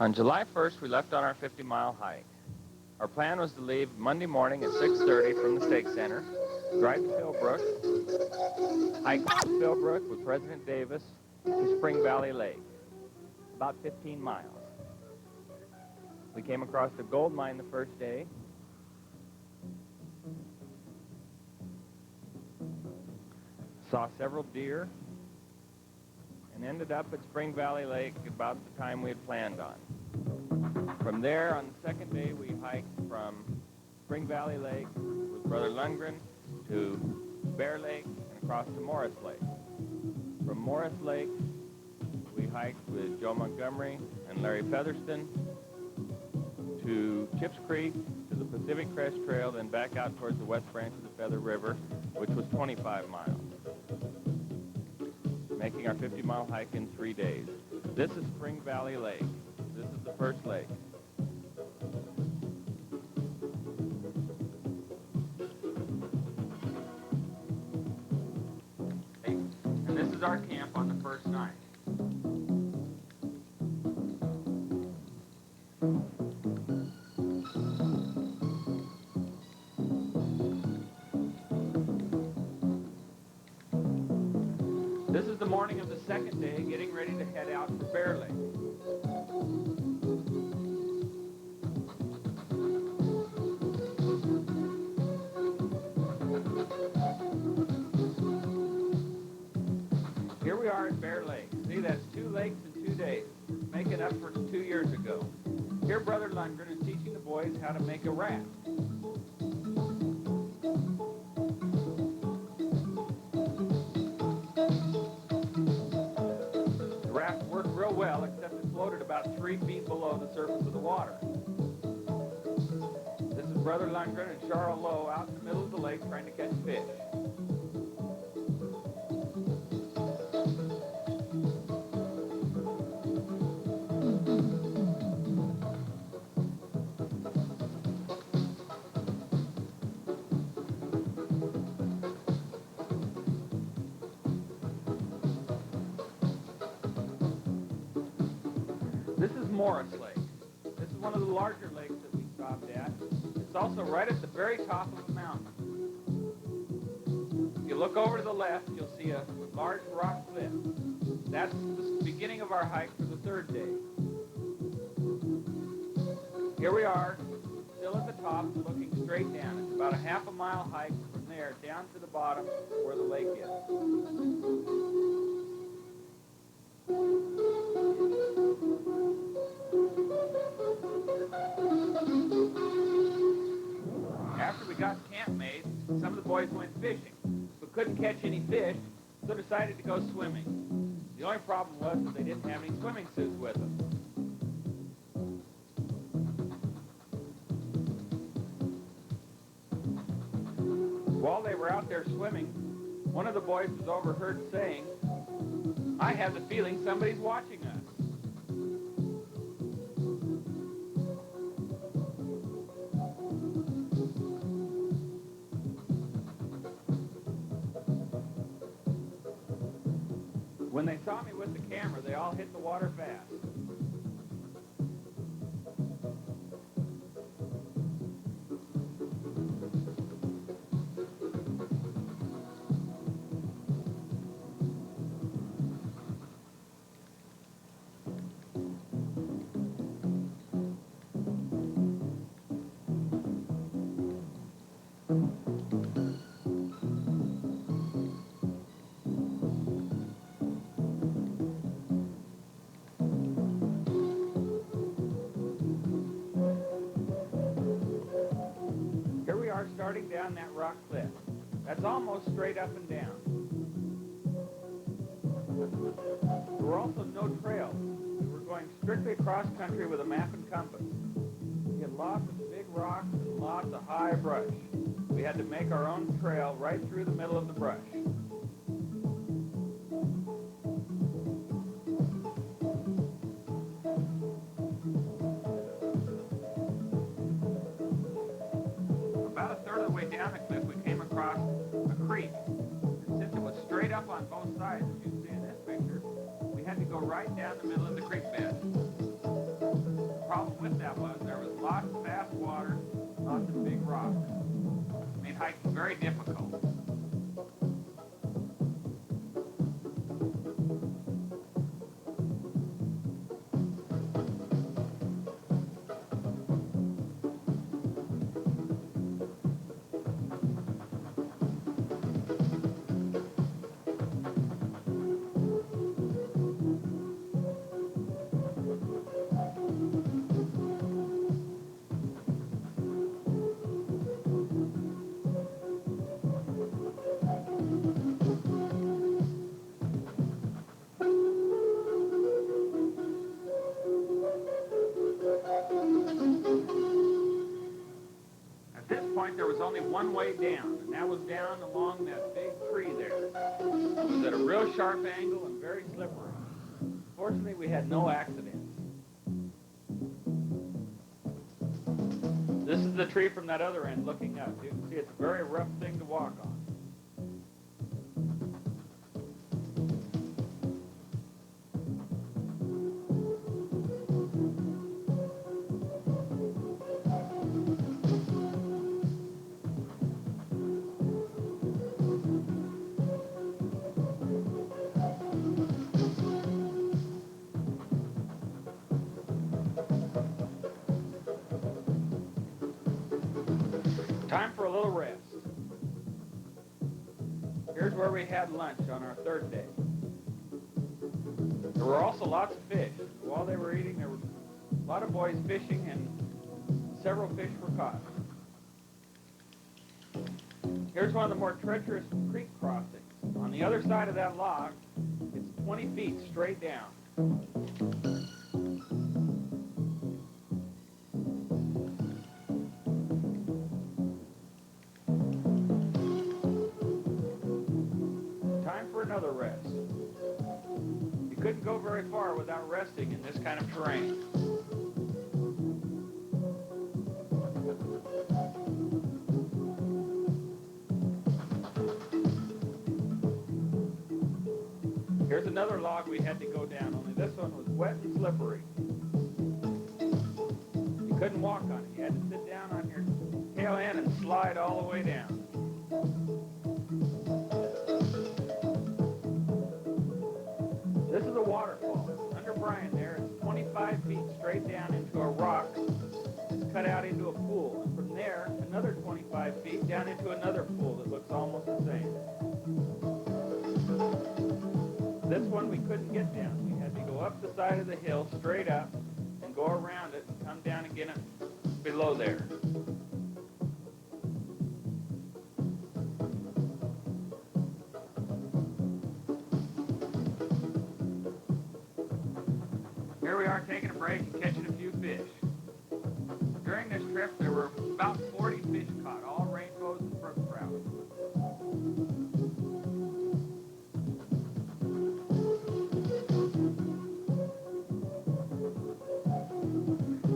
On July 1st, we left on our 50-mile hike. Our plan was to leave Monday morning at 6:30 from the Stake Center, drive to Philbrook, hike to Philbrook with President Davis to Spring Valley Lake, about 15 miles. We came across the gold mine the first day. Saw several deer and ended up at Spring Valley Lake about the time we had planned on. From there, on the second day, we hiked from Spring Valley Lake with Brother Lundgren to Bear Lake and across to Morris Lake. From Morris Lake, we hiked with Joe Montgomery and Larry Featherston to Chips Creek, to the Pacific Crest Trail, then back out towards the west branch of the Feather River, which was 25 miles, making our 50-mile hike in 3 days. This is Spring Valley Lake. This is the first lake. And this is our camp on the first night. This is the morning of the second day, getting ready to head out for Bear Lake. Here we are at Bear Lake. See, that's 2 lakes in 2 days, making up for 2 years ago. Here, Brother Lundgren is teaching the boys how to make a raft. The raft worked real well, except it floated about 3 feet below the surface of the water. This is Brother Lundgren and Charles Lowe out in the middle of the lake trying to catch fish. This is Morris Lake. This is one of the larger lakes that we stopped at. It's also right at the very top of the mountain. If you look over to the left, you'll see a large rock cliff. That's the beginning of our hike for the third day. Here we are, still at the top, looking straight down. It's about a half-a-mile hike from there down to the bottom where the lake is. After we got camp made, some of the boys went fishing, but couldn't catch any fish, so decided to go swimming. The only problem was that they didn't have any swimming suits with them. While they were out there swimming, one of the boys was overheard saying, "I have the feeling somebody's watching us." When they saw me with the camera, they all hit the water fast. Here we are starting down that rock cliff. That's almost straight up and down. There were also no trails. We were going strictly cross country with a map and compass. We had lots of big rocks and lots of high brush. We had to make our own trail right through the middle of the brush. About a third of the way down the cliff, we came across a creek. And since it was straight up on both sides, as you can see in this picture, we had to go right down the middle of the creek bed. problem with that was there was lots of fast water, lots of big rocks. It made hiking very difficult. At this point, there was only one way down, and that was down along that big tree there. It was at a real sharp angle and very slippery. Fortunately, we had no accidents. This is the tree from that other end looking up. You can see it's a very rough thing to walk on. Time for a little rest. Here's where we had lunch on our third day. There were also lots of fish. While they were eating, there were a lot of boys fishing, and several fish were caught. Here's one of the more treacherous creek crossings. On the other side of that log, it's 20 feet straight down. Another rest. You couldn't go very far without resting in this kind of terrain. Here's another log we had to go down, only this one was wet and slippery. You couldn't walk on it. You had to sit down on your tail end and slide all the way down. This is a waterfall. Under Brian there, it's 25 feet straight down into a rock. It's cut out into a pool. And from there, another 25 feet down into another pool that looks almost the same. This one we couldn't get down. We had to go up the side of the hill, straight up, and go around it and come down again below there. Here we are taking a break and catching a few fish. During this trip, there were about 40 fish caught, all rainbows and brook trout.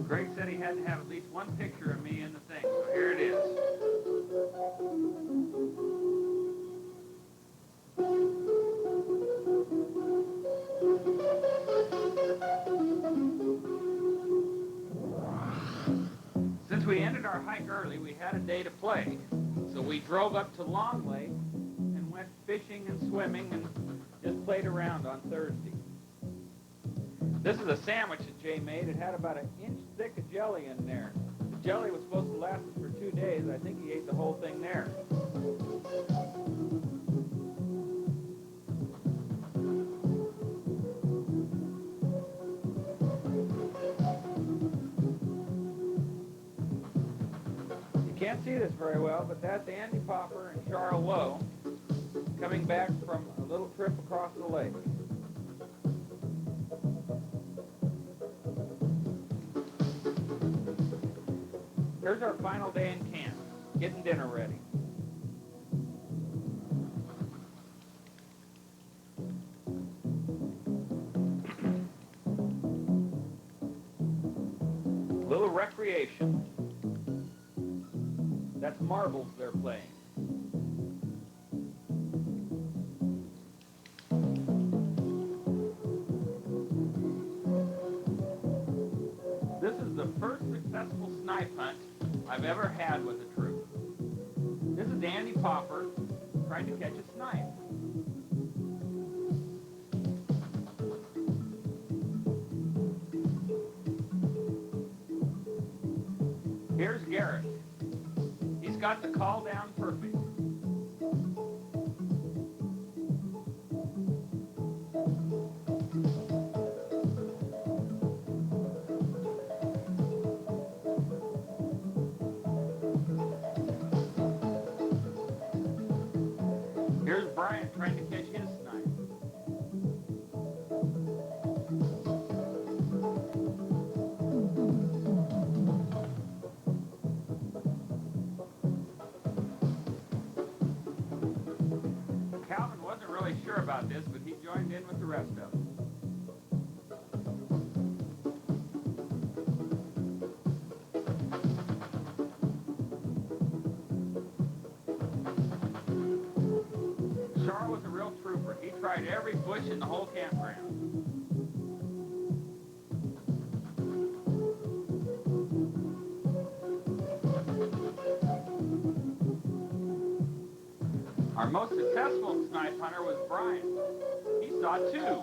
Greg said he had to have at least one picture of me in the thing, so here it is. Since we ended our hike early, we had a day to play. So we drove up to Long Lake and went fishing and swimming and just played around on Thursday. This is a sandwich that Jay made. It had about an inch thick of jelly in there. The jelly was supposed to last us for 2 days. I think he ate the whole thing there. Can't see this very well, but that's Andy Popper and Charles Lowe coming back from a little trip across the lake. Here's our final day in camp, getting dinner ready. A little recreation. That's marbles they're playing. This is I've ever had with a troop. This is Andy Popper trying to catch a snipe. Here's Garrett. He's got the call down perfect. Here's Brian trying to catch his snipe. Calvin wasn't really sure about this, but he joined in with the rest of them. Charles was a real trooper. He tried every bush in the whole campground. Our most successful snipe hunter was Brian. He saw two.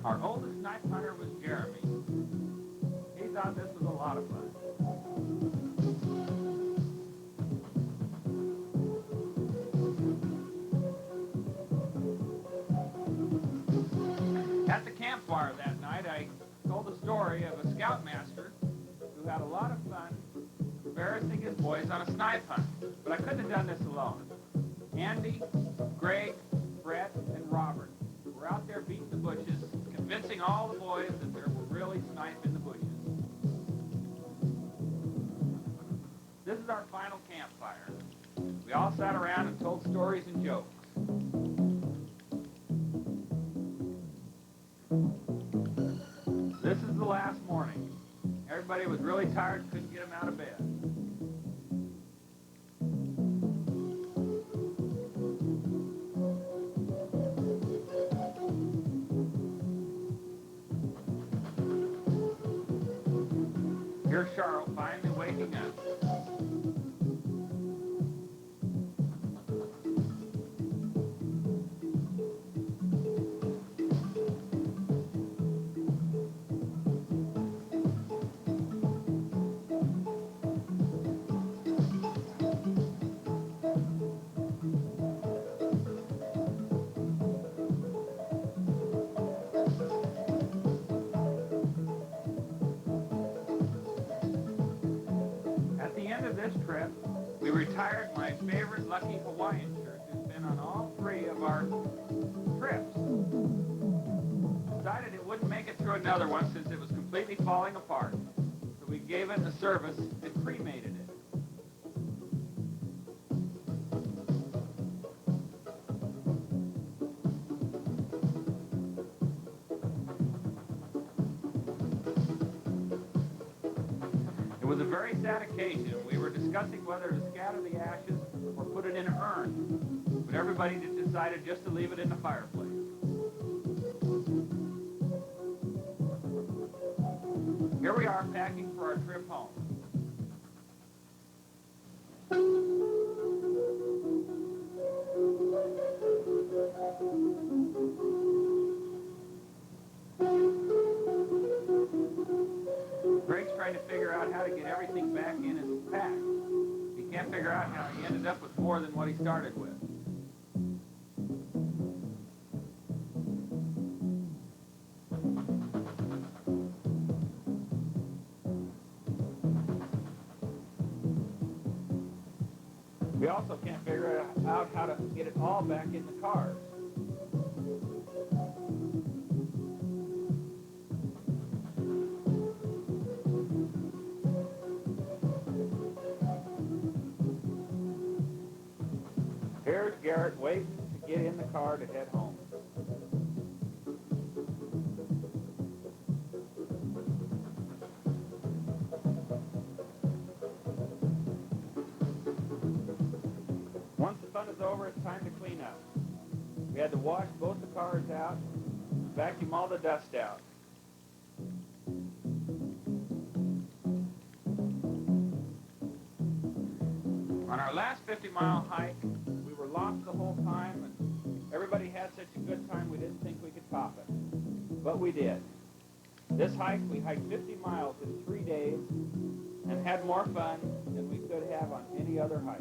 Our oldest snipe hunter was Jeremy. He thought this was a lot of fun. At the campfire that night, I told the story of a scoutmaster who had a lot of fun embarrassing his boys on a snipe hunt. But I couldn't have done this alone. Andy, Greg, Brett, and Robert were out there beating the bushes, convincing all the boys that there were really snipe in the bushes. This is our final campfire. We all sat around and told stories and jokes. This is the last morning. Everybody was really tired, couldn't get them out of bed. Here's Charles finally waking up. At the end of this trip, we retired my favorite Lucky Hawaiian shirt who's been on all three of our trips. Decided it wouldn't make it through another one since it was completely falling apart. So we gave it a service and cremated it. It was a very sad occasion. We were discussing whether to scatter the ashes or put it in an urn, but everybody decided just to leave it in the fireplace. Here we are packing for our trip home. Greg's trying to figure out how to get everything back in his pack. He can't figure out how he ended up with more than what he started with. We also can't figure out how to get it all back in the cars. Here's Garrett wait to get in the car to head home. Once the fun is over, it's time to clean up. We had to wash both the cars out, vacuum all the dust out. On our last 50-mile hike, we were lost the whole time, and everybody had such a good time we didn't think we could top it. But we did. This hike, we hiked 50 miles in 3 days and had more fun than we could have on any other hike.